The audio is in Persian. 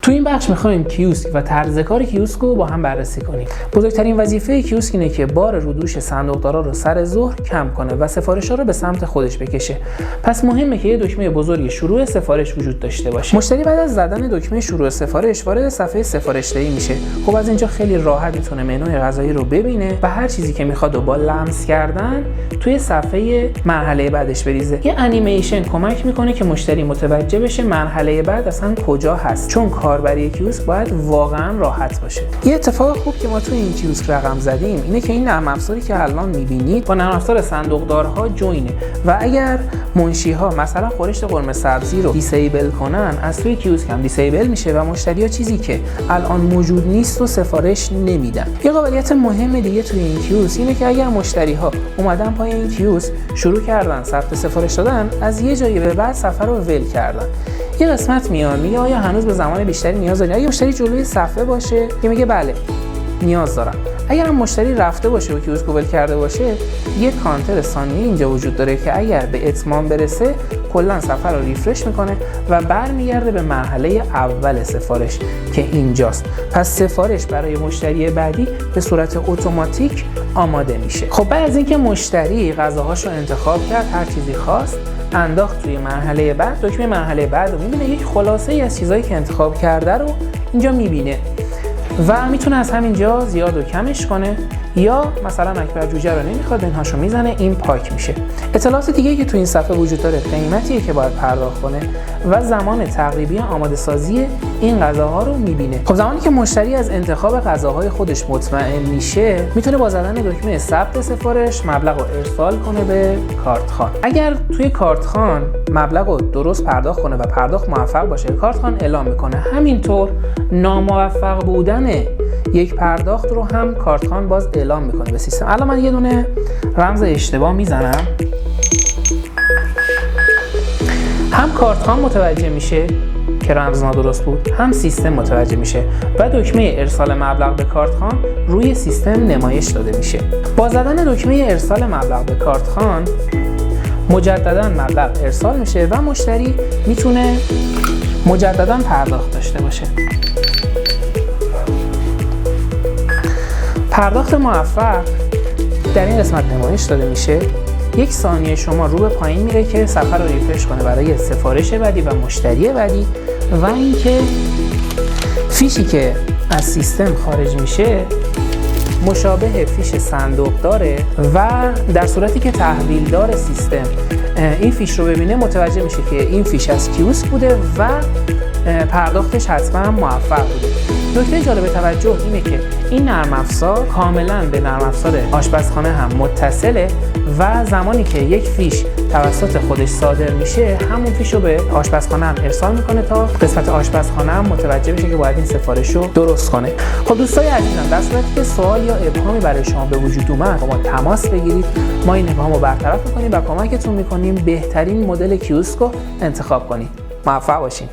تو این بخش می‌خوایم کیوسک و طرز کار کیوسک رو با هم بررسی کنیم. بزرگترین وظیفه کیوسک اینه که بار رو دوش صندوقدارا رو سر ظهر کم کنه و سفارش‌ها رو به سمت خودش بکشه. پس مهمه که یه دکمه بزرگ شروع سفارش وجود داشته باشه. مشتری بعد از زدن دکمه شروع سفارش وارد صفحه سفارش‌دهی میشه. خب از اینجا خیلی راحت میتونه منوی غذایی رو ببینه و هر چیزی که میخواد رو با لمس کردن توی صفحه مرحله بعدش بریزه. یه انیمیشن کمک میکنه که مشتری متوجه بشه مرحله بعد اصلا کجا هست، چون کاربری کیوسک باید واقعا راحت باشه. یه اتفاق خوب که ما توی این کیوسک رقم زدیم اینه که این نرم افزاری که الان میبینید با نرم افزار صندوقدارها جوینه و اگر منشی‌ها مثلا خورشت قرمه سبزی رو دیسیبل کنن از توی کیوسک هم دیسیبل میشه و مشتری‌ها چیزی که الان موجود نیست و سفارش نمیدن. یه قابلیت مهم دیگه توی این کیوسک اینه که اگر مشتری‌ها اومدن پای این کیوسک شروع کردن ثبت سفارش دادن، از یه جایی به بعد صفحه رو ول کردن. یه قسمت میاد میگه آیا هنوز به زمان بیشتری نیاز داری؟ اگه مشتری جلوی صفحه باشه که میگه بله نیاز دارم. اگر هم مشتری رفته باشه و کیوسک ول کرده باشه، یه کانتر ثانیه اینجا وجود داره که اگر به اتمام برسه کلا صفحه رو ریفرش میکنه و برمیگرده به مرحله اول سفارش که اینجاست. پس سفارش برای مشتری بعدی به صورت اتوماتیک آماده میشه. خب بعد از اینکه مشتری غذاهاشو انتخاب کرد، هر چیزی خواست انداخت توی مرحله بعد، دکمه مرحله بعد رو میبینه، یک خلاصه ای از چیزایی که انتخاب کرده رو اینجا میبینه و میتونه از همینجا زیاد و کمش کنه یا مثلا اکبر جوجه رو نمیخواد اینهاشو میزنه، این پاک میشه. اطلاعات دیگه که تو این صفحه وجود داره قیمتیه که باید پرداخت کنه و زمان تقریبی آماده سازی این غذاها رو میبینه. خب زمانی که مشتری از انتخاب غذاهای خودش مطمئن میشه میتونه با زدن دکمه ثبت سفارش مبلغ رو ارسال کنه به کارتخوان. اگر توی کارتخوان مبلغ رو درست پرداخت کنه و پرداخت موفق باشه کارتخوان اعلام میکنه. همینطور ناموفق بودن یک پرداخت رو هم کارتخوان باز اعلام میکنه به سیستم. الان من یه دونه رمز اشتباه میزنم، هم کارتخوان متوجه میشه که رمز نادرست بود، هم سیستم متوجه میشه و دکمه ارسال مبلغ به کارتخوان روی سیستم نمایش داده میشه. با زدن دکمه ارسال مبلغ به کارتخوان مجددا مبلغ ارسال میشه و مشتری میتونه مجددا پرداخت داشته باشه. پرداخت موفق در این قسمت نمایش داده میشه. یک ثانیه شما رو به پایین میره که صفحه رو ریفرش کنه برای سفارش بعدی و مشتری بعدی و اینکه فیشی که از سیستم خارج میشه مشابه فیش صندوق داره و در صورتی که تحویلدار سیستم این فیش رو ببینه متوجه میشه که این فیش از کیوسک بوده و پرداختش حتما موفق بوده. نکته جالب توجه اینه که این نرم افزار کاملا به نرم افزار آشپزخانه هم متصله و زمانی که یک فیش توسط خودش صادر میشه همون فیش رو به آشپزخانه هم ارسال میکنه تا قسمت آشپزخانه هم متوجه بشه که باید این سفارش رو درست کنه. خب دوستای عزیزم، در صورتی که سوال یا ابهامی برای شما به وجود اومد با ما تماس بگیرید، ما این ابهام رو برطرف میکنیم و کمکتون میکنیم بهترین مدل کیوسک رو انتخاب کنید. موفق باشین.